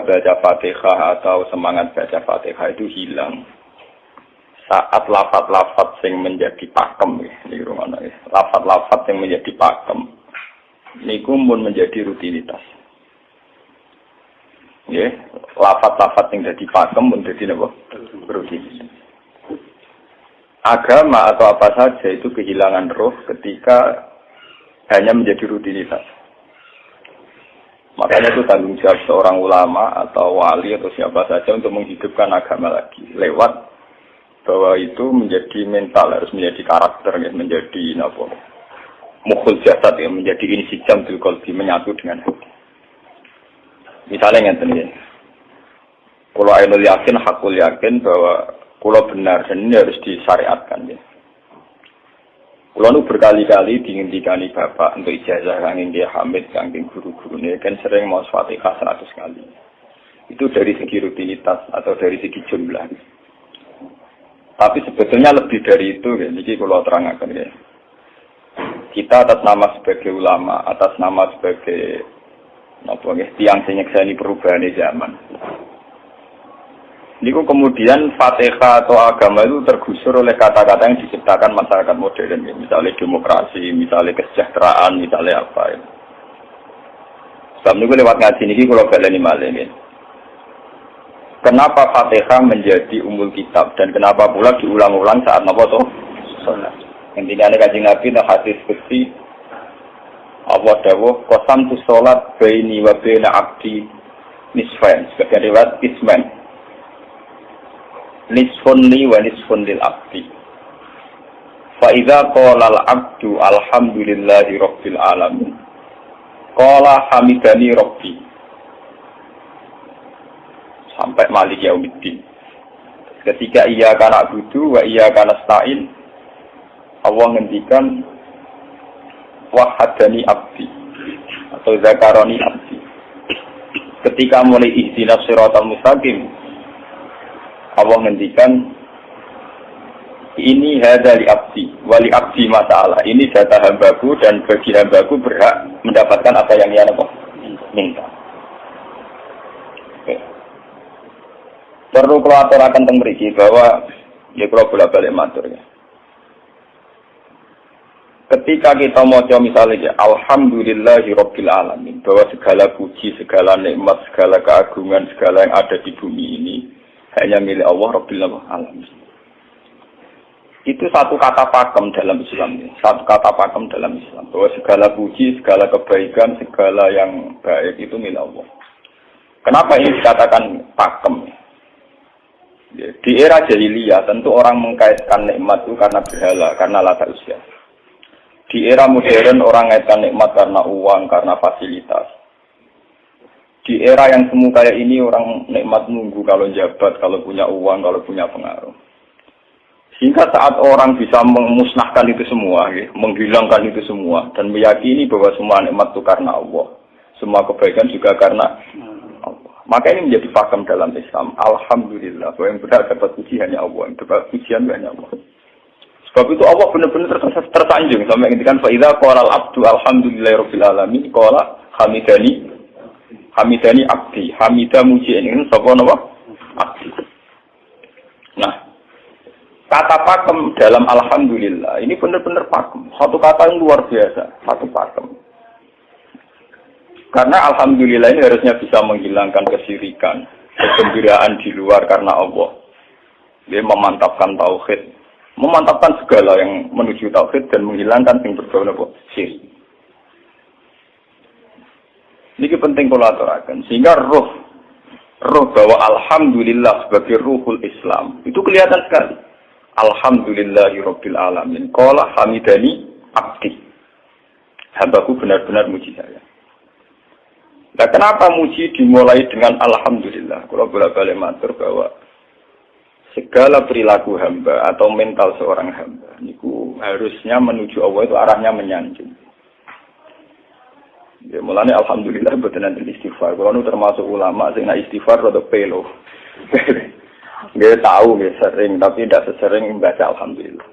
baca Fatihah atau semangat baca Fatihah itu hilang saat lafaz-lafaz yang menjadi pakem ini rumana ya. Lafaz-lafaz yang menjadi pakem niku mun menjadi rutinitas. Ya, lafaz-lafaz yang jadi pakem menjadi napa? Rutinitas. Agama atau apa saja itu kehilangan roh ketika hanya menjadi rutinitas. Makanya itu tanggung jawab seorang ulama atau wali atau siapa saja untuk menghidupkan agama lagi lewat bahwa itu menjadi mental, harus menjadi karakter, ya, menjadi mukhul jasad, ya, menjadi insijam bil qalbi, menyatu dengan hati. Misalnya ngeten ya. Kalau ainul yakin, hakul yakin bahwa kalau benar dan ini harus disyariatkan ya. Kalau nu berkali-kali diinginkan bapak untuk ijazah kanging dia Hamid, kanging guru-guru ini kan sering mau Fatihah 100 kali. Itu dari segi rutinitas atau dari segi jumlah. Tapi sebetulnya lebih dari itu, ya. Jadi kalau terangkan ya, kita atas nama sebagai ulama, atas nama sebagai tiang senyekseni perubahan zaman. Niku kemudian Fatihah atau agama itu tergusur oleh kata-kata yang diciptakan masyarakat modern, ya. Misalnya demokrasi, misalnya kesejahteraan, misalnya apa. Ya. Sebab niku lewat ngaji niki kalau baleni malih ya. Kenapa Fatihah menjadi umul kitab dan kenapa pula diulang-ulang saat napa to? Salat. Intinya ada Kanjeng Nabi dan hadis qudsi Allah dawuh qasam tu salat baini wa baina abdi nisfain. Sebagian riwayat isman. Nisfun li wa nisfun lil abdi. Fa idza qala al abdu alhamdulillahi rabbil alamin. Qala hamidani rabbi. Sampai Malik Yaumiddin. Ketika ia kana budu wa ia kana stain, Allah ngendikan wahadani abdi atau zakaroni abdi. Ketika mulai ihdinas siratal mustaqim, Allah ngendikan ini hadali abdi wali abdi masalah. Ini data hambaku dan bagi hambaku berhak mendapatkan apa yang ia minta. Perlu kalau aturakan teng mriki bahwa ya kalau bolak-balik matur ya. Ketika kita maca misalnya ya, alhamdulillahirabbil alamin, bahwa segala puji, segala nikmat, segala keagungan, segala yang ada di bumi ini hanya milik Allah Rabbil alamin. Itu satu kata pakem dalam Islam ya. Satu kata pakem dalam Islam bahwa segala puji, segala kebaikan, segala yang baik itu milik Allah. Kenapa ini dikatakan pakem? Di era jahiliyah tentu orang mengkaitkan nikmat itu karena berhala, karena lata usia. Di era modern orang mengkaitkan nikmat karena uang, karena fasilitas. Di era yang semu kayak ini orang nikmat nunggu kalau jabat, kalau punya uang, kalau punya pengaruh. Sehingga saat orang bisa memusnahkan itu semua, ya, menghilangkan itu semua, dan meyakini bahwa semua nikmat itu karena Allah, semua kebaikan juga karena Allah. Maka ini menjadi pakem dalam Islam. Alhamdulillah, bahwa yang benar dapat puji hanya Allah, yang dapat pujian hanya Allah. Sebab itu Allah benar-benar tersanjung sampai ngendikan fa idza qala al-abdu alhamdulillahirabbil alamin qala hamidani abdi. Hamidah muji ini sapa napa? Abdi. Nah, kata pakem dalam alhamdulillah ini benar-benar pakem. Satu kata yang luar biasa, satu pakem. Karena alhamdulillah ini harusnya bisa menghilangkan kesyirikan, kegembiraan di luar karena Allah. Dia memantapkan tauhid, memantapkan segala yang menuju tauhid dan menghilangkan yang berbau syirik. Ini penting kalau aturakan. Sehingga roh bahwa alhamdulillah sebagai ruhul Islam itu kelihatan sekali. Alhamdulillahirabbil alamin. Qala hamidani abdi. Hambaku benar-benar muji saya. Nah, kenapa muji dimulai dengan alhamdulillah? Kalau bolak-balik matur bahwa segala perilaku hamba atau mental seorang hamba niku harusnya menuju Allah itu arahnya menyanjung. Ya, mulanya alhamdulillah betul nanti istighfar. Kalau nu termasuk ulama sing istighfar rada pelo. Nggak tahu nggak sering tapi tidak sesering membaca alhamdulillah.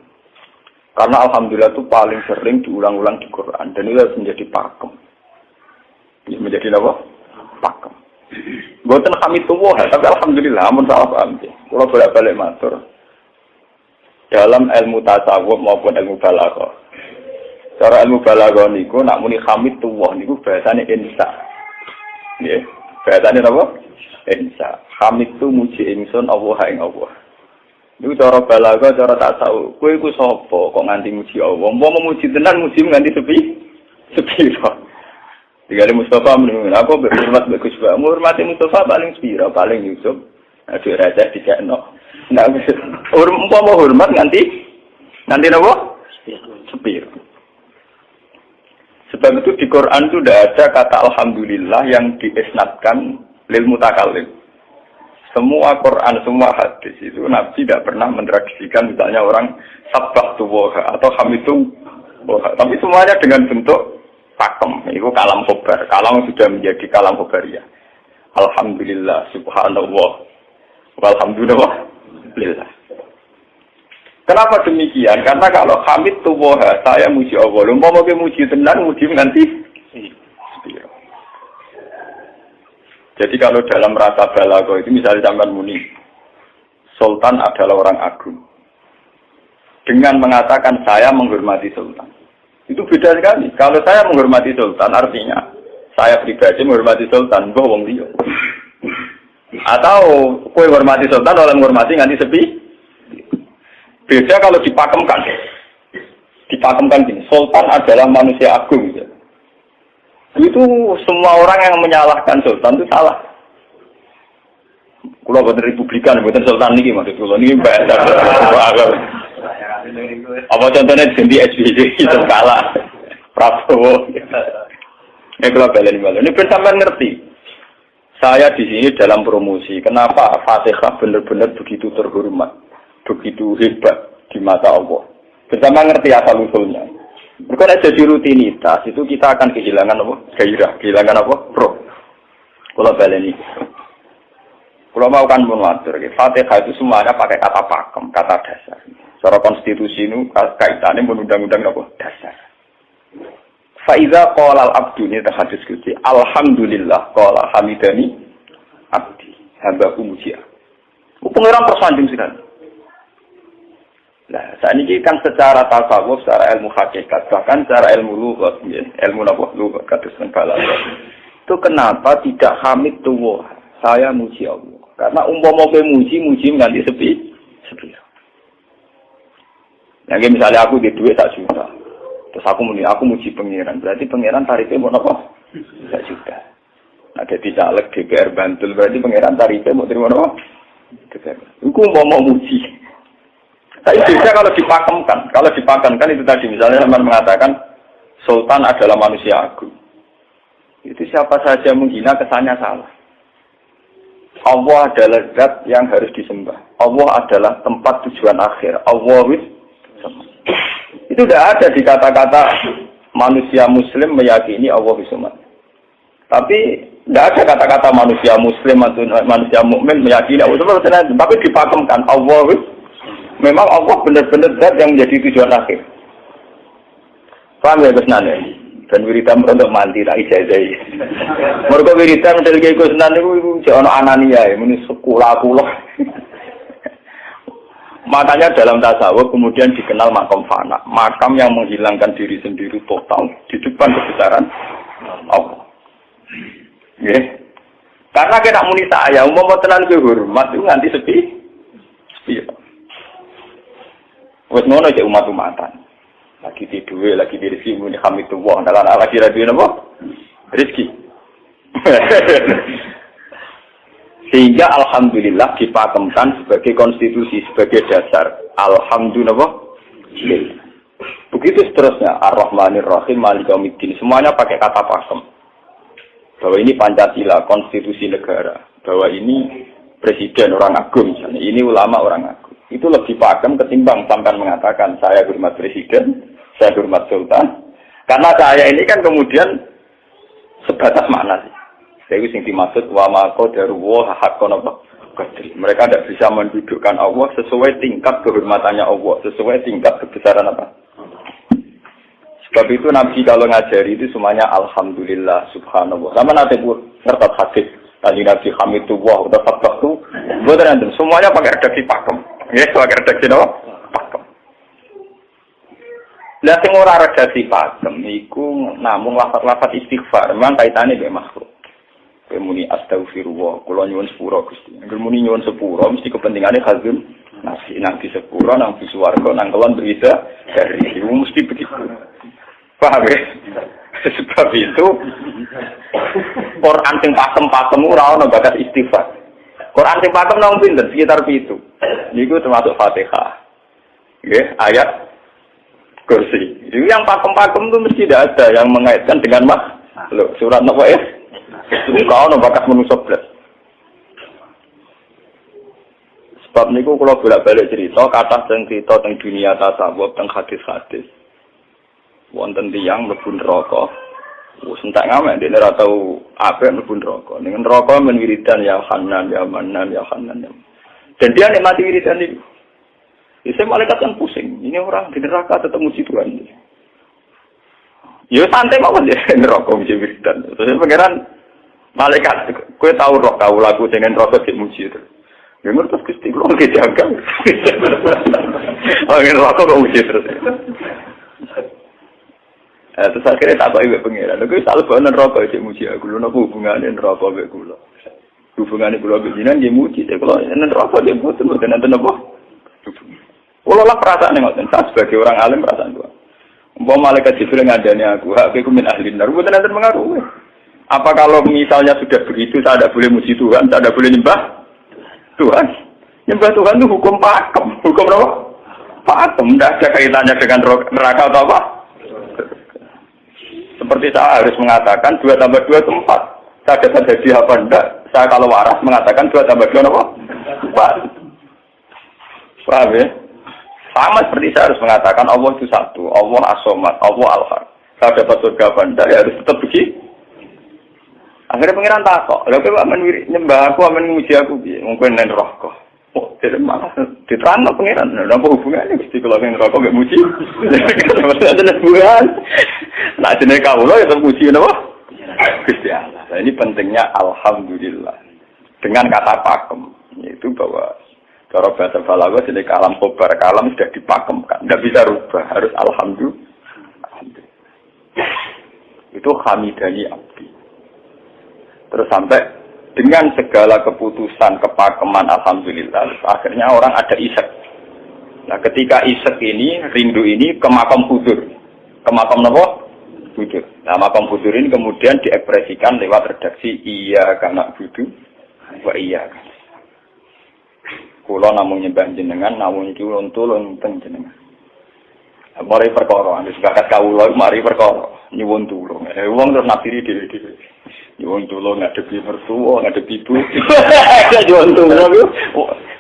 Karena alhamdulillah itu paling sering diulang-ulang di Quran dan itu harus menjadi pakem. Menjadi apa? Pakem. Mboten hamitullah, tapi alhamdulillah amun salah paham. Kula bolak-balik matur. Dalam ilmu tasawuf maupun ilmu balaghah. Cara ilmu balaghah niku nak muni hamitullah niku bahasane insa. Nggih. Bahasane napa? Insa. Hamid tu muji ingsun Allah ing Allah. Niku cara balaghah, cara tasawuf. Kowe iku sapa kok nganti muji Allah? Umpama memuji tenan muji nganti sepi. Tiga Mustafa menurut aku berhormat bagus banget. Menghormati Mustafa paling sepira, paling Yusuf. Aduh raja tidak no. Nah, mau hormat nanti apa? Sepira. Sebab itu di Quran itu tidak ada kata alhamdulillah yang diisnadkan lil mutakallim. Semua Quran, semua hadis itu Nabi tidak pernah mentradisikan misalnya orang sabbahtu woha atau hamidu woha. Tapi semuanya dengan bentuk pakem, itu kalam khobar. Kalam sudah menjadi kalam khobariyah. Alhamdulillah, subhanallah, walhamdulillah. Kenapa demikian? Karena kalau hamid tuwoha, saya muji Allah. Mau muji tenan, muji nganti. Jadi kalau dalam rasa balaghah itu misalnya sampean muni, Sultan adalah orang agung. Dengan mengatakan saya menghormati Sultan. Itu beda sekali. Kalau saya menghormati Sultan, artinya saya pribadi menghormati Sultan, mbah wong liya. Atau kowe menghormati Sultan, oleh menghormati nganti sepi. Beda kalau dipakemkan. Dipakemkan gini, Sultan adalah manusia agung. Ya. Itu semua orang yang menyalahkan Sultan itu salah. Kalau buatan Republikan, buatan Sultan ini, maksud kula ini bahasa. Apa contohnya ganti SBY itu kalah Prabowo. Ini kalau balen ini bersama ngerti. Saya di sini dalam promosi. Kenapa Fatihah benar-benar begitu terhormat, begitu hebat di mata Allah. Bersama ngerti asal usulnya. Bukan jadi rutinitas itu kita akan kehilangan apa? Gairah, kehilangan apa? Roh. Kalau balen ini. Kalau mau kan mengatur, Fatihah itu semuanya pakai kata pakem, kata dasar. Secara konstitusi ini kaitannya menundang-undang apa? Dasar. Faiza qala al-abdu ini hadis kunci. Alhamdulillah qala hamidani abdi. Hamba muji. Pengiran tersanjung sekali. Nah, saat ini kan secara tasawuf, secara ilmu hakikat, bahkan secara ilmu lughat, ilmu apa? Lughat katakan balaghah. Itu kenapa tidak hamid tuwah? Saya muji Allah. Karena umpama kowe muji nganti sepi. Yang misalnya aku di duit tak juta, terus aku muji pangeran, berarti pangeran tarifnya mau apa? Tak juta. Nah jadi caleg DPR Bantul, berarti pangeran tarifnya mau terima apa? Aku mau muji. Tapi beda kalau dipakemkan itu tadi misalnya teman mengatakan Sultan adalah manusia agung. Itu siapa saja menghina kesannya salah. Allah adalah zat yang harus disembah. Allah adalah tempat tujuan akhir. Itu tidak ada di kata-kata manusia muslim meyakini Allah bismillah. Tapi tidak ada kata-kata manusia muslim atau manusia mukmin meyakini Allah bismillah. Tapi dipakemkan Allah memang Allah benar-benar zat yang menjadi tujuan akhir. Paham ya Gus Nan? Dan wiridan untuk mandi tak ijazah. Mergo wiridan model Gus Nan niku jek ana anania ya muni sekolah. Makanya dalam tasawuf kemudian dikenal makam fana, makam yang menghilangkan diri sendiri total di depan kebesaran Allah. Yeah. Karena kita muni saya, umpama tenan ke hormat itu nganti sepi. Wes ngono aja umat-umatan. Lagi di duwe, lagi di rezeki muni hamidullah, dalan lagi ra duwe napa? Rezeki. Sehingga alhamdulillah dipakemkan sebagai konstitusi, sebagai dasar. Alhamdulillah. Begitu seterusnya. Ar-Rahmanir Rahim, Maliki Yaumiddin. Semuanya pakai kata pakem. Bahwa ini Pancasila, konstitusi negara. Bahwa ini presiden orang agung misalnya. Ini ulama orang agung. Itu lebih pakem ketimbang sampai mengatakan saya hormat presiden, saya hormat sultan. Karena saya ini kan kemudian sebatas makna sih. Jadi yang dimaksud wa ma qadaru wa haqqan qadri. Mereka tidak bisa mendudukkan Allah sesuai tingkat kehormatannya Allah, sesuai tingkat kebesaran apa. Sebab itu Nabi kalau ngajari itu semuanya alhamdulillah subhanallah. Sama nanti bu ngerti hadis Kanjeng Nabi Hamidullah atau Fathah itu mboten enten. Semuanya pakai redaksi pakem. Nggih, pakai redaksi napa? Pakem. Lah sing ora redaksi pakem iku namung lafaz-lafaz istighfar, memang kaitane mbek makhluk. Muni astagfirullah, kula nyuwun sepura Gusti. Angger muni nyuwun sepura mesti kepentingane hazim nasi nang di sepura nang di swarga nang kelon berisa dari itu mesti begitu. Paham ya? Sebab itu Quran sing pakem-pakem ora ana bakat istighfar. Quran sing pakem nang pinten sekitar 7. Niku termasuk Fatihah. Nggih, ayat kursi. Ini yang pakem-pakem itu mesti tidak ada yang mengaitkan dengan makhluk. Surat apa ya? Itu kau no bakat manusia belas. Sebab niku kalau bolak-balik cerita, kata cerita tentang dunia tasawuf, tentang hadis-hadis. Wonten tiyang mlebu neraka. Wis entek ngamek dene ora tau apik mlebu neraka. Ning neraka men wiridan ya Hanan ya Manan ya Hanan. Dan dia nikmati wiridan itu. Bisa malaikat kan pusing. Ini orang di neraka tetap muji Tuhan. Ya santai mawon ya neraka muji wiridan. Terus pangeran malaikat, kowe tahu roh kau lagu dengan rasa dimuji itu. Ya ngertos Gusti kula nggih jaga. Angin rokok kok muji terus. Terus akhirnya tak kok iwek pengiran. Lha kuwi selalu banen rokok dimuji aku. Lho napa hubungane rokok mek kula? Hubungane kula jenengan nggih muji, kula nen rokok nggih mboten enten apa? Kula lah perasaan ngoten. Saya sebagai orang alim perasaan kula. Umpama malaikat Jibril ngandani aku, hak kowe min ahli nar, mboten enten pengaruh. Apa kalau misalnya sudah begitu, saya tidak boleh muji Tuhan, saya tidak boleh nyembah Tuhan? Nyembah Tuhan itu hukum pakem. Hukum apa? Pakem. Tidak ada kaitannya dengan neraka atau apa? Seperti saya harus mengatakan 2 tambah 2 itu 4. Saya dapat jadi apa enggak? Saya kalau waras mengatakan 2 tambah 2 apa? 4. Paham ya? Sama seperti saya harus mengatakan Allah itu satu. Allah as-somad, Allah al-haq. Saya dapat surga apa enggak? Ya harus tetap begitu. Akhirnya pengiran takok, lha kowe amen nyembah aku, amen muji aku piye? Mungkin nen rokok. Oh, tidak malah diterangno pengiran. Lha apa hubungane Gusti kula ning rokok mek muji? Mesti ada hubungan. Nah, jenenge kawula ya muji napa? Gusti Allah. Nah, ini pentingnya alhamdulillah. Dengan kata pakem, yaitu bahwa cara bahasa balaghah jenenge kalam khobar, kalam sudah dipakemkan. Enggak bisa rubah, harus alhamdulillah. Itu hamidani abdi. Terus sampai dengan segala keputusan kepakeman alhamdulillah akhirnya orang ada isek. Nah ketika isek ini rindu ini ke makam hudur. Ke makam apa? Hudur. Nah makam hudur ini kemudian diekspresikan lewat redaksi iya karena budu wa iya kan. Kula namung nyembah jenengan namung nyuwun tulung teng jenengan. Mari perkara wis bakat kawula mari perkara nyuwun tulung. Wong terus nafsiri dhewe-dhewe. Nyuwun tulung ngadepi mertua, ngadepi ibu.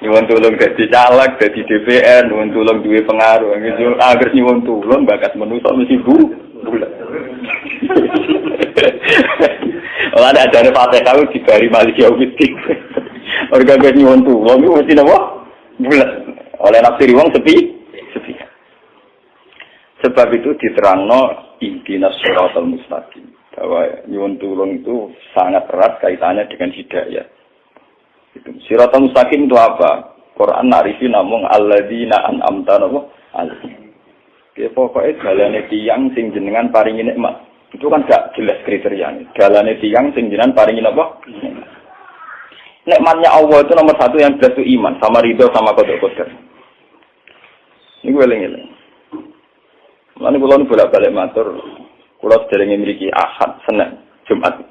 Nyuwun tulung dadi caleg, dadi DPR, nyuwun tulung duwe pengaruh. Agar nyuwun tulung bakat manusa mesti bulat. Ora ada ajare Fatihah dibari Malik Yaumiddin. Orga nyuwun tulung iku mesti napa? Bulat. Oleh nafsiri wong sepi. Sebab itu diterangno ihdinas siratal mustaqim. Bahwa nyuwun tulung itu sangat erat kaitannya dengan hidayah. Itu siratal mustaqim itu apa? Quran narifi namung alladzina an'amta alaihim. Ki pokoke dalane tiyang sing jenengan paringi nikmat. Itu kan gak jelas kriteriane. Dalane tiyang sing jenengan paringi apa? Nikmatnya Allah itu nomor 1 yang jelas itu iman sama ridho sama qada. Niku eling-eling. Lan kula nu bolak-balik matur kula sederenge mriki Ahad, Senin, Jumat.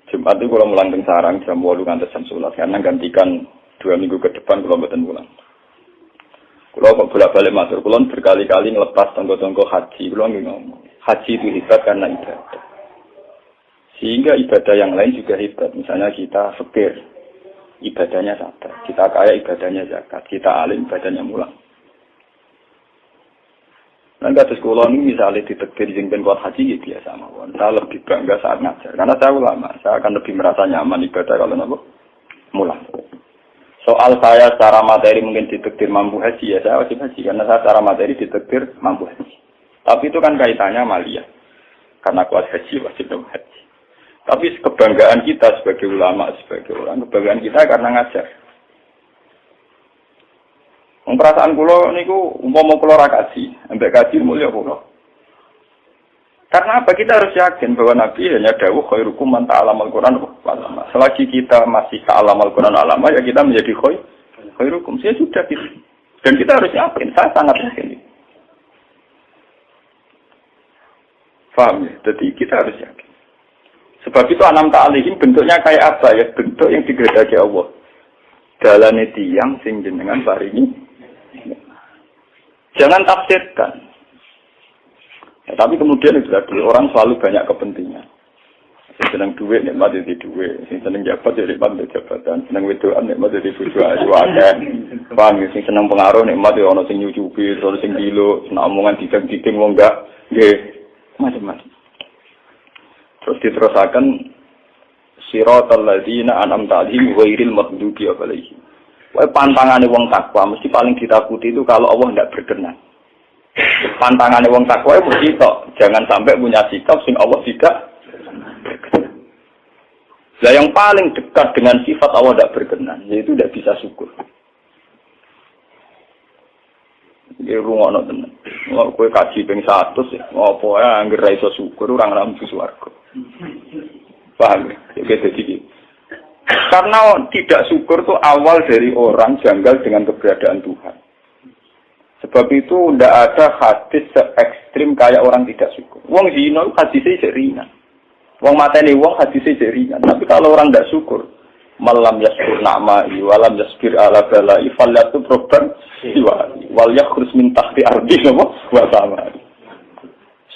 Jumat itu kula mulang teng sarang jam 8 ngantos jam 11 karena gantikan 2 minggu ke depan kula mboten mulang. Kula kok bolak-balik matur kula berkali-kali ngelepas tonggo-tonggo haji. Kula nggih ngomong, haji itu hebat karena ibadah. Sehingga ibadah yang lain juga hebat. Misalnya kita fakir, ibadahnya sabar. Kita kaya, ibadahnya zakat. Kita alim, ibadahnya mulang. Dan kata sekolah ini misalnya ditekdir jengben kuat haji ya biasa mawon. Saya lebih bangga saat ngajar karena saya ulama. Saya akan lebih merasa nyaman ibadah kalau nabo mulang. Soal saya secara materi mungkin ditekdir mampu haji ya saya wajib haji karena saya secara materi ditekdir mampu haji. Tapi itu kan kaitannya maliyah. Karena kuat haji wajib haji. Tapi kebanggaan kita sebagai ulama, sebagai orang, kebanggaan kita karena ngajar. Perasaan kula niku umpama kula ra kaji, ambek kaji mulya kula. Karena apa? Kita harus yakin bahwa Nabi hanya dawuh khairukum man ta'allama al-Qur'an wa 'allama. Selagi kita masih ta'allama al-Qur'an wa 'allama, ya kita menjadi khairukum. Saya sudah gitu. Dan kita harus yakin, saya sangat yakin. Paham ya? Jadi kita harus yakin. Sebab itu anam ta'alihim bentuknya kayak apa ya? Bentuk yang digedaki Allah. Dalane tiyang sing jenengan paringi. Jangan tafsirkan. Ya, tapi kemudian itu tadi orang selalu banyak kepentingan. Sing seneng duit nikmat jadi duit, sing seneng jabat jadi nikmat jabatan, seneng wedoan nikmat jadi bojo ayu akeh. Paham ya? Sing seneng pengaruh nikmat ya ana sing nyucupi, ana sing gilo, seneng omongan didang-diding wong enggak nggih macam-macam. Terus diterusaken siratal ladzina an'amta 'alaihim ghairil maghdubi 'alaihim. Wae pantangane wong takwa mesti paling ditakuti itu kalau Allah tidak berkenan. Pantangane wong takwa mesti tok, jangan sampai punya sikap sing Allah tidak berkenan. Lah yang paling dekat dengan sifat Allah tidak berkenan yaitu tidak bisa syukur. Iki rungono tenan. Wong kowe kaji ping 100 ya, opo ae anggere ra iso syukur ora ngambu swarga. Paham ya? Jadi karena tidak syukur itu awal dari orang janggal dengan keberadaan Tuhan. Sebab itu tidak ada hadis se-ekstrim kayak orang tidak syukur. Wong zina hadisnya ringan. Wong mateni wong hadisnya ringan. Tapi kalau orang tidak syukur, malam yaskur na'ma'i walam yaskir ala bala'i falyatu proban siwari wal yakhrus min tahti ardi wa samari.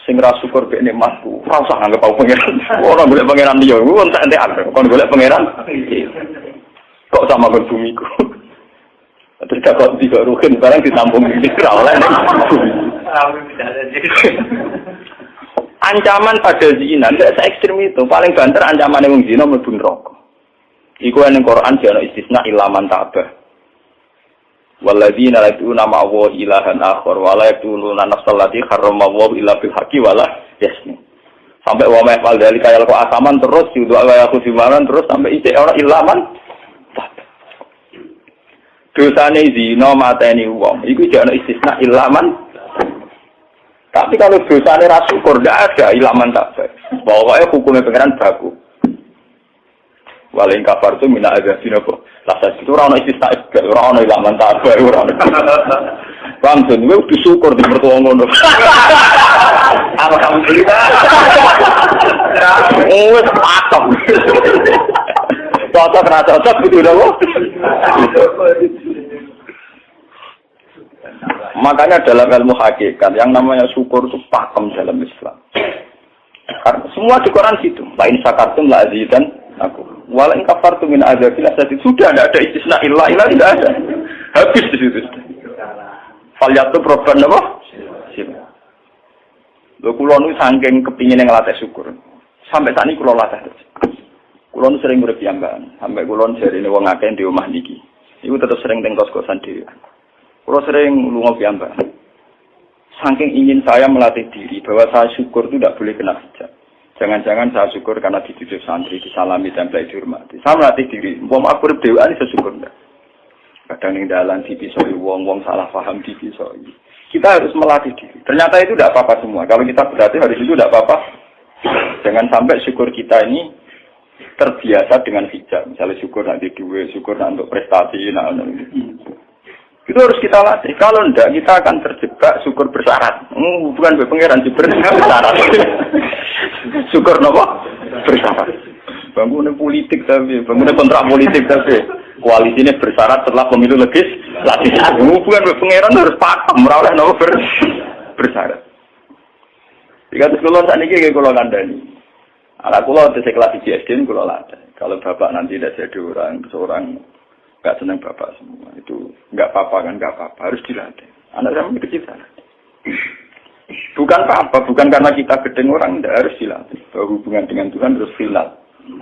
Sing ra syukur mek nikmatku, ora usah anggap aku pangeran. Ora golek pangeran liya, ku entek-entek kon golek pangeran. Kok sama kon bumiku. Terus kok tiga ruhin barang ditampung iki ora oleh. Ancaman pada zina ndak se-ekstrem itu, paling banter ancamane wong zina mlebu neraka. Iku ning Quran jane istisna ilaman tabah. Walladzina la yu'minuna ma'allahi ilahan akhar wa la yaqtuluna nafsal lati harramallahu illa bil haqqi wa la yasmin. Sampai wa ma'al dari kaya kok asaman terus yudu ala aku simaran terus sampai ite ora ilaman. Dosane zina mateni wong iku jane istisna ilaman. Tapi kalau dosane ra syukur ndak ada ilaman tak. Pokoke hukume pengeran baku. Walain kafar tu mina azabina kok. Lah itu ora ono istisna ora ono ilaman tak ora ono. Langsung gue disyukur di mertua ngono. Alhamdulillah. Wes patok. Cocok ra cocok gitu lho. Makanya dalam ilmu hakikat yang namanya syukur itu pakem dalam Islam. Karena semua di Quran situ. Lain sakartum la azidan aku. Walain kafartum min azabil asad sudah tidak ada istisna illa tidak ada. Habis di situ. Falyatu proban apa? Lho kula nu saking kepingin ngelatih syukur. Sampai saat ini kula latih terus. Kula nu sering urip piyambakan, sampai kula jarine wong akeh di omah niki. Iku tetep sering teng kos-kosan dhewe. Kula sering lunga piyambakan. Saking ingin saya melatih diri bahwa saya syukur itu tidak boleh kena hijab. Jangan-jangan saya syukur karena dididik santri, disalami dan dihormati. Saya melatih diri. Umpama aku urip dhewe iki syukur ndak. Kadang ning dalan dipisoi wong salah paham dipisoi. Kita harus melatih diri. Ternyata itu tidak apa-apa semua. Kalau kita berlatih hari itu tidak apa-apa. Jangan sampai syukur kita ini terbiasa dengan hijab. Misalnya syukur nanti duit, syukur nanti untuk prestasi. Itu harus kita latih. Kalau tidak, kita akan terjebak syukur bersyarat. Bukan pengeran bersyarat. Syukur nopo bersyarat. Bangunan politik tapi, bangunan kontrak politik tapi. Koalisinya bersyarat setelah pemilu legislatif. Bukan pengeran harus pakem, merawat nopo bersyarat. Jika sekolah saat ini kayak kalau kandani, anak sekolah kelas SD kalau ada. Kalau bapak nanti tidak jadi seorang nggak senang bapak semua itu nggak apa-apa kan nggak apa-apa harus dilatih. Anak saya kecil sana. Bukan apa-apa, bukan karena kita gedeng orang tidak harus dilatih. Bahwa hubungan dengan Tuhan harus final.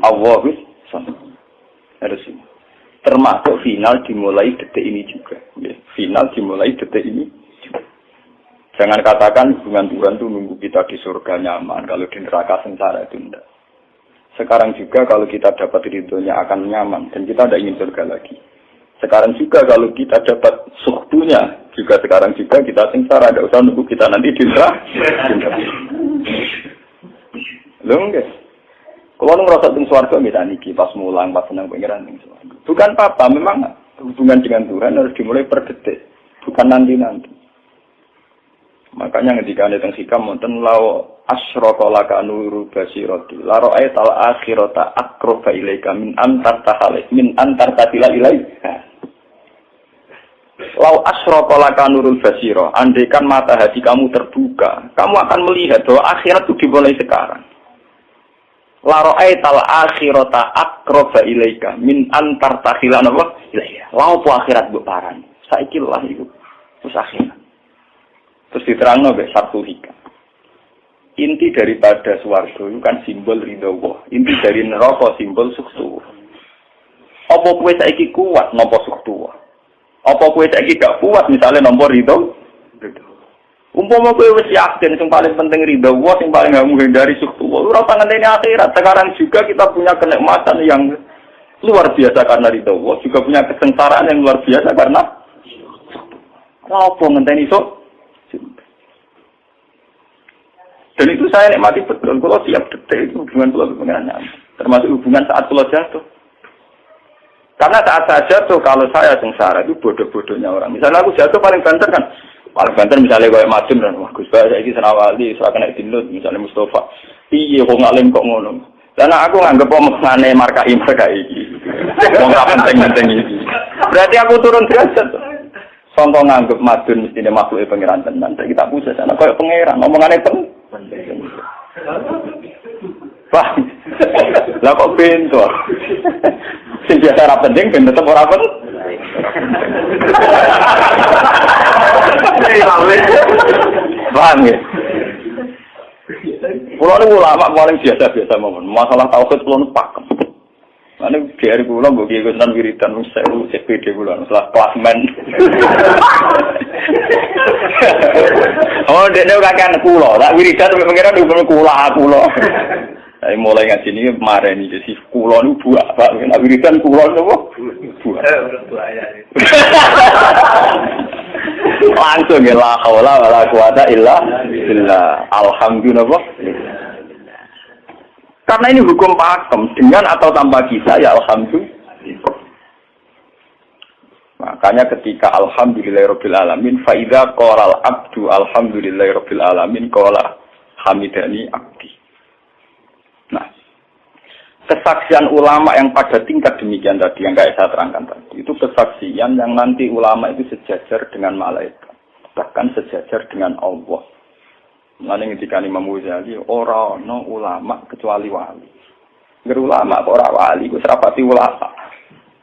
Allahus sama harus ini. Termasuk final dimulai detik ini juga. Ya, final dimulai detik ini. Jangan katakan hubungan Tuhan itu nunggu kita di surga nyaman. Kalau di neraka sengsara itu enggak. Sekarang juga kalau kita dapat ridhonya akan nyaman dan kita tidak ingin surga lagi. Sekarang juga kalau kita dapat suhtunya juga sekarang juga kita sengsara, tidak usah nunggu kita nanti dinda. Lho nggih. Kalau ngerasa teng swarga kita niki pas mulang pas senang pengiran ning swarga. Bukan apa, memang hubungan dengan Tuhan harus dimulai per detik, bukan nanti-nanti. Makanya ketika ada teng hikam wonten lau asyraqa laka nuru basirati la ra'aital akhirata aqraba ilaika min antar tatila ilaika. Lau asyraqa laka nurul basira, andaikan mata hati kamu terbuka, kamu akan melihat bahwa akhirat itu dimulai sekarang. La ra'aital akhirata aqraba ilaika min antar tatila ilaika. Lau po akhirat mbok parani. Saiki lah iku. Terus akhirat. Terus diterangno mbek satu hikam. Inti daripada swarga itu kan simbol ridho Allah. Inti dari neraka simbol sukses. Apa kowe saiki kuat nampa sukses? Apa kowe saiki gak kuat misalnya nampa ridho? Umpama kowe wis yakin sing paling penting ridho Allah, sing paling gak menghindari sukses. Ora usah ngenteni akhirat. Sekarang juga kita punya kenikmatan yang luar biasa karena ridho Allah, juga punya kesengsaraan yang luar biasa karena apa ngenteni sok? Dan itu saya nikmati betul. Kalau tiap detik itu hubungan kalau pengenannya, termasuk hubungan saat kalau jatuh. Karena saat saya jatuh, kalau saya sengsara itu bodoh-bodohnya orang. Misalnya aku jatuh paling banter kan, paling banter misalnya kayak Madun dan wah Gus saya ini senawali, saya kena dinut misalnya Mustafa. Iya, kok ngalim kok ngono. Karena aku nganggep omongane markai ini. Wong ora penting-penting iki. Berarti aku turun derajat. Sangka nganggep Madun mestine makhluke pangeran tenan. Saiki tak puja sana koyo pangeran omongane penting. Wah, lah kok bento? Sing biasa ora penting ben tetep ora penting. Paham ya? Kulo niku ulama paling biasa-biasa mawon. Masalah tauhid kulo nu pakem. Ane biar kulo mbok kiye kenan wiridan wis sewu CPD kulo masalah klasmen. Oh, dekne kakean kulo, tak wiridan sampe pengiran hukum kulo. Saya mulai ngaji ini kemarin ini si kulo nu buak, Pak. Nek wiridan kulo napa? Buak. Langsung ya la haula wala quwata illa billah. Alhamdulillah. Karena ini hukum pakem dengan atau tanpa kisah ya alhamdulillah. Makanya ketika alhamdulillahirabbil alamin fa idza qala al abdu alhamdulillahirabbil alamin qala hamidani abdi. Nah, kesaksian ulama yang pada tingkat demikian tadi yang kayak saya terangkan tadi itu kesaksian yang nanti ulama itu sejajar dengan malaikat, bahkan sejajar dengan Allah. Mulane ketika Imam Ghazali ora ana ulama kecuali wali. Ngger ulama kok ora wali, wis rapati ulama.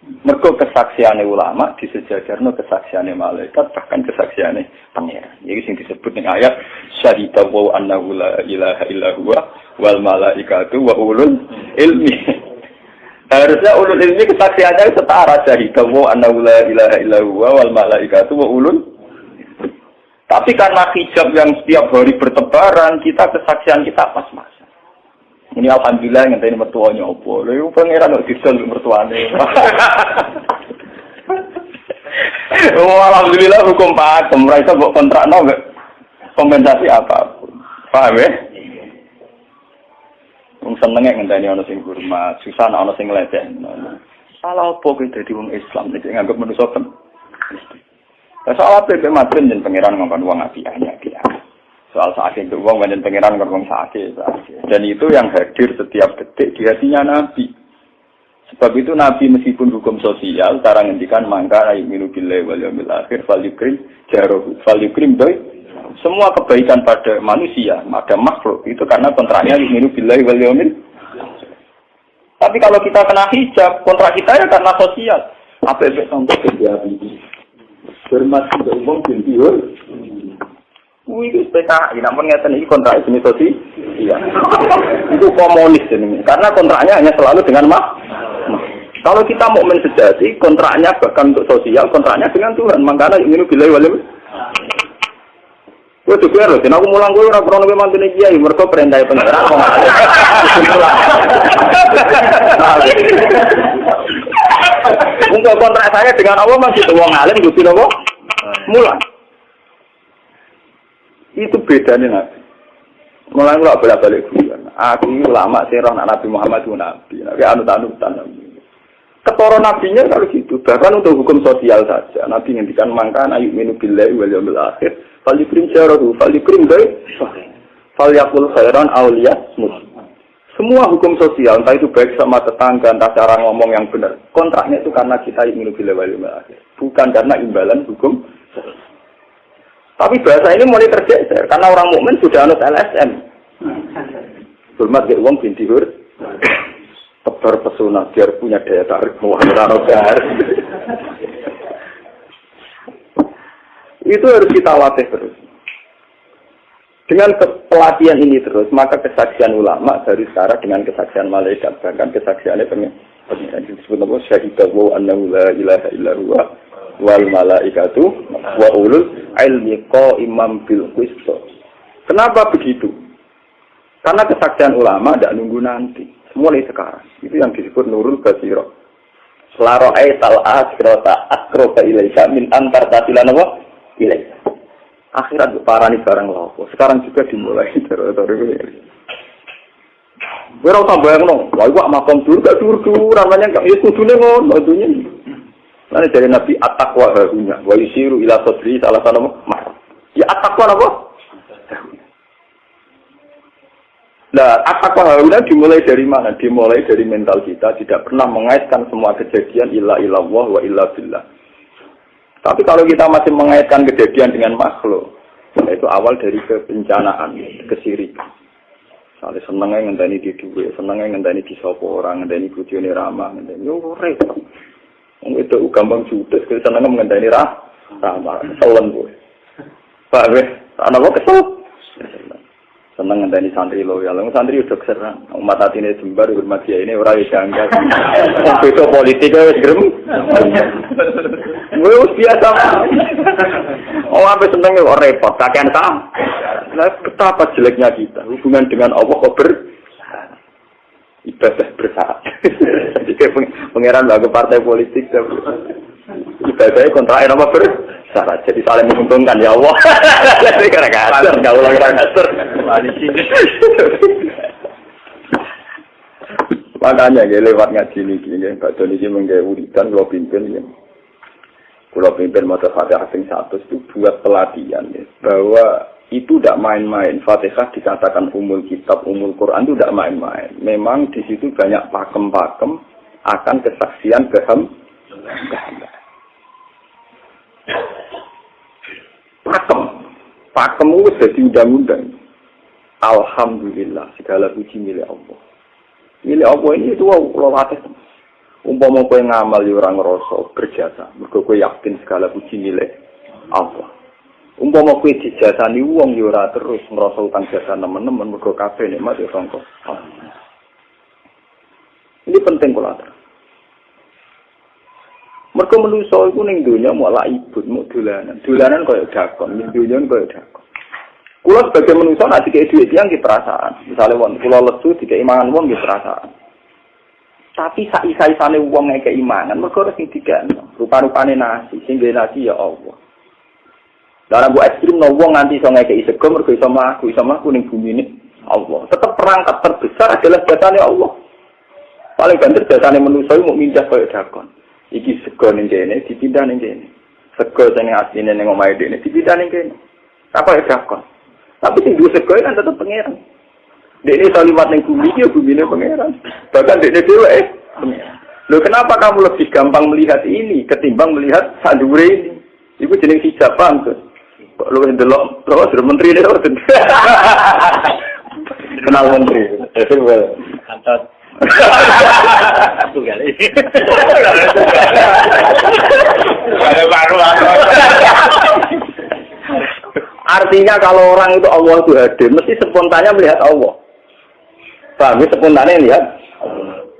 Mergo kesaksiane ulama disejajarno kesaksiane malaikat bahkan kesaksiane pangeran. Iki sing disebut ning ayat syahida wa annahu la ilaha illa huwa wal malaikatu wa ulul ilmi. Harusnya ulul ilmi kesaksiannya setara syahida wa annahu la ilaha illa huwa wal malaikatu wa ulul. Tapi karena hijab yang setiap hari bertebaran, kita kesaksian kita pas-pasan. Ini alhamdulillah ngenteni mertuane opo. Lha pangeran kok didol mertuane. Oh, alhamdulillah hukum pakem, ora iso mbok kontrakno mbek kompensasi apapun. Paham ya? Wong senenge ngenteni ana sing hormat, susah ana sing ngledekno. Salah opo kuwi dadi wong Islam nek nganggep manusa kan. Soal apa yang matrin dan pangeran ngomong uang apiahnya dia. Soal sakit itu uang dan pangeran ngomong sakit. Dan itu yang hadir setiap detik di hatinya Nabi. Sebab itu Nabi meskipun hukum sosial, cara ngendikan mangka ayyuminu billahi wal yaumil akhir falyukrim jarohu falyukrim doi. Semua kebaikan pada manusia, pada makhluk itu karena kontraknya ayyuminu billahi wal yaumil. Tapi kalau kita kena hijab, kontrak kita ya karena sosial. Apa yang contoh kerja ini? Bermat untuk umum bintiur. Itu PKI, namun ngeten ini kontrak jenis sosial. Iya. Itu komunis ini. Karena kontraknya hanya selalu dengan Kalau kita mukmin sejati, kontraknya bahkan untuk sosial, kontraknya dengan Tuhan. Makanya ingin billahi wal Kowe juga lho, aku mulang kowe ora krono mantune kiai, mergo perintah penjara kok malah. Untuk kontrak saya dengan Allah masih wong alim Gusti napa? Mulang. Itu bedanya Nabi. Mulai nggak bolak-balik guyon. Aku ulama sih roh Nabi Muhammad itu Nabi. Nabi anut-anutan Nabi. Ketoro nabinya kalau gitu. Bahkan untuk hukum sosial saja. Nabi ngendikan mangkan ayu minu billahi wal yaumil akhir. Fal yukrim syarahu, fal yukrim baik. Fal yakul khairan auliya muslim. Semua hukum sosial, entah itu baik sama tetangga, entah cara ngomong yang benar. Kontraknya itu karena kita minu billahi wal yaumil akhir. Bukan karena imbalan hukum sosial. Tapi bahasa ini mulai tergeser karena orang mukmin sudah anut LSM. Hormat ke uang binti hur, tebar pesona biar punya daya tarik muhammad. Itu harus kita latih terus. Dengan pelatihan ini terus, maka kesaksian ulama dari sekarang dengan kesaksian malaikat, bahkan kesaksiannya pengiran disebut nama syahidahu annahu la ilaha illa huwa wal malaikatu wa ulul ilmi qaiman bil qist. Kenapa begitu? Karena kesaksian ulama tidak nunggu nanti, mulai sekarang. Itu yang disebut nurul basira. La ra'aital akhirata aqraba ilaika min antar tatilan wa ilaika. Akhirat parani barang lopo. Sekarang juga dimulai dari ora usah bayangno, wah iku makam dur-dur namanya ya kudune ngono dunya. Lalu dari Nabi at-taqwa harunya, wa yusiru ila sadri salah satu nama. Ya at-taqwa apa? Nah, at-taqwa harunya dimulai dari mana? Dimulai dari mental kita, tidak pernah mengaitkan semua kejadian illa illallah wa illa billah. Tapi kalau kita masih mengaitkan kejadian dengan makhluk, itu awal dari kebencanaan, kesirikan. Soalnya senengnya ngenteni di duwe, senengnya ngenteni di sopo orang, ngenteni bojone ramah, ngenteni yo repot. Itu gampang judes, kita senang mengendali ramah, keselan gue. Pak gue, anak gue kesel. Senang mengendali santri loyal, santri udah keserang. Umat hati ini jembar, hormat dia ini orang yang janggal. Itu politik gue gerem. Gue biasa. Oh sampai seneng gue repot, kakek sama. Nah, betapa jeleknya kita, hubungan dengan Allah kok ibadah bersaat. Jadi pengeran bagi partai politik ibadahnya kontrain apa bersyarat. Jadi saling menguntungkan ya Allah. Jadi kadang-kadang nggak ulang kadang-kadang. Makanya ya lewat ngaji ini, Pak Doni ini menggawe wiridan kalau pimpin ya. Kalau pimpin mata Fatihah asing 100 itu buat pelatihan ya, bahwa itu tidak main-main. Fatihah dikatakan umul kitab, umul Quran itu tidak main-main. Memang di situ banyak pakem-pakem akan kesaksian kehamba. Pakem itu jadi undang-undang. Alhamdulillah, segala puji milik Allah. Milik Allah ini itu Allah latih. Umpama kowe ngamal ya ora ngrasa berjasa, mergo kowe yakin segala puji milik Allah. Umpama kowe dijasani wong ya ora terus ngrasa utang jasa nemen-nemen mergo kabeh nikmat ya sangka. Ini penting kula atur. Mergo manusa iku ning donya malah ibut muk dolanan. Dolanan koyo dakon, ning donya koyo dakon. Kula sebagai manusa nek dikek dhuwit yang ki perasaan. Misale wong kula lesu dikek imangan wong ki perasaan. Tapi sak-isa-isane wong ngekek imangan mergo sing dikekno. Rupa-rupane nasi, sing ngene nasi ya Allah. Dalam buat ekstrim wong nganti iso ngekeki sego mergo iso mlaku ning bumi ini Allah. Tetap perangkat terbesar adalah jasane Allah. Paling banter jasane manusa mau mindah koyo dakon. Iki sego ning kene dipindah ning kene. Sego sing asline ning omahe dene dipindah ning kene. Apa ya dakon. Tapi sing duwe sego kan tetep pangeran. Dene iso liwat ning bumi iki bumine pangeran. Bahkan dene dhewe pangeran. Loh kenapa kamu lebih gampang melihat ini ketimbang melihat sadure ini? Iku jeneng hijab paham tuh. Kok lu ndelok terus menteri ini terus. Kenal menteri. Kantor. Satu kali. Ada baru. Artinya kalau orang itu Allah itu hadir, mesti spontannya melihat Allah. Paham? Spontannya lihat.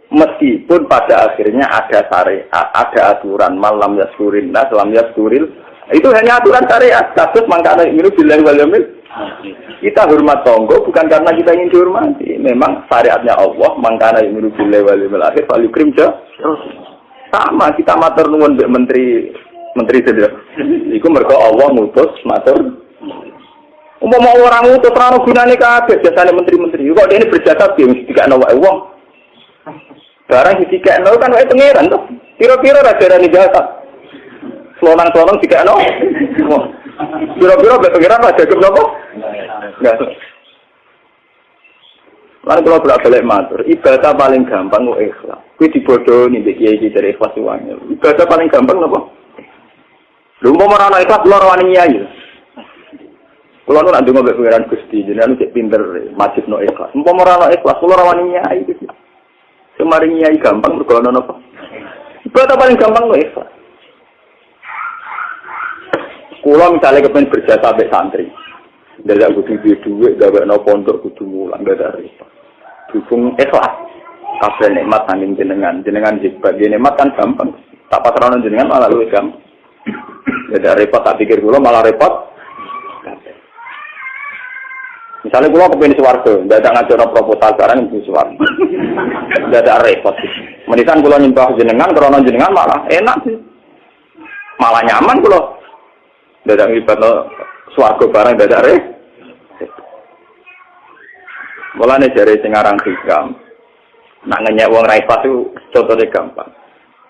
Meskipun pada akhirnya ada syariat, ada aturan malam yaskurin nas, lam yaskuril. Itu hanya aturan syariat. Kasus mangkana minum bilang wal yamil Kita hormat tonggo bukan karena kita ingin dihormati. Memang syariatnya Allah, mangkana yu'minu billahi wal yawmil akhir falyukrim sama kita matur nuwun mbek menteri sedaya. Iku mergo Allah ngutus matur. Umpama orang ngutus ora ono gunane kabeh jasane menteri-menteri. Kok dene berjasa piye mesti dikakno wae wong. Barang dikakno kan wae pangeran to. Pira-pira ra darani jasa. Selonang-selonang dikakno. Pira-pira mbek pangeran ra jago napa? Enggak. Lan kalau bolak-balik matur, ibadah paling gampang kok ikhlas. Kuwi dibodohi mbek kiai dari ikhlas wae. Ibadah paling gampang napa? Lha umpama ora ana ikhlas loro wani nyai. Kulo nu nak ndonga mbek pangeran Gusti, jenengan cek pinter majibno ikhlas. Umpama ora ana ikhlas loro wani nyai iki. Semari nyai gampang mergo ana napa? Ibadah paling gampang kok ikhlas. Kulo misalnya kepen berjasa sampai santri, tidak kudu duit, gawe no pondok kudu mulang, gak ada repot. Dukung ikhlas, kabeh nikmat saking jenengan hebat, nikmat kan gampang. Tak pasrahno jenengan malah luwih gampang. Gak ada repot, tak pikir kulo malah repot. Misalnya kulo kepen swarga, tidak ada ngajono proposal barang itu swarga, tidak ada repot. Menisan kulo nyembah jenengan, krono jenengan malah enak sih, malah nyaman kulo. Dadak nglibatno swarga barang dadak re. Mulane jare sing aran hikam. Nak ngenyek wong ra ikhlas itu contone gampang.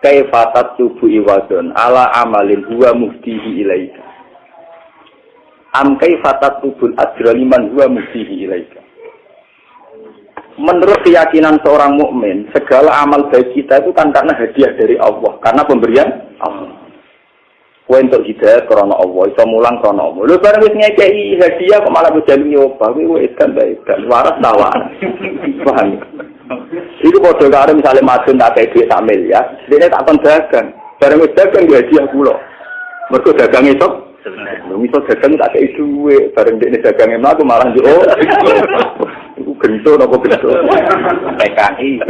Kaifatat tubu iwadon ala amalin huwa muftihi ilaika. Am kaifatat tubul ajra liman huwa muftihi ilaika. Menurut keyakinan seorang mukmin, segala amal baik kita itu kan karena hadiah dari Allah, karena pemberian Allah. Kowe entuk hidayah krana Allah, iso mulang krana Allah. Lho bareng wis ngekeki hadiah kok malah bojani nyoba, kuwi wis kan bae, kan waras tawa. Paham? Iku padha karo misale madun tak kei dhuwit sak miliar, dene tak kon dagang. Bareng wis dagang hadiah kula. Mergo dagang iso iso dagang tak kei dhuwit, bareng dene dagange mlaku malah yo. Iku gento napa gento? PKI.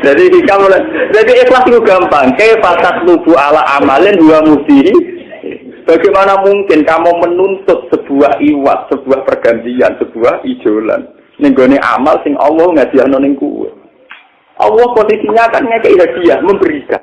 Jadi ikhlas itu gampang. Kaifatat lubu ala amalin huwa muftihi. Bagaimana mungkin kamu menuntut sebuah iwat, sebuah pergantian, sebuah ijolan ning gone amal sing Allah ngadiahno ning kuwe. Allah posisinya kan ngekeki hadiah, memberikan.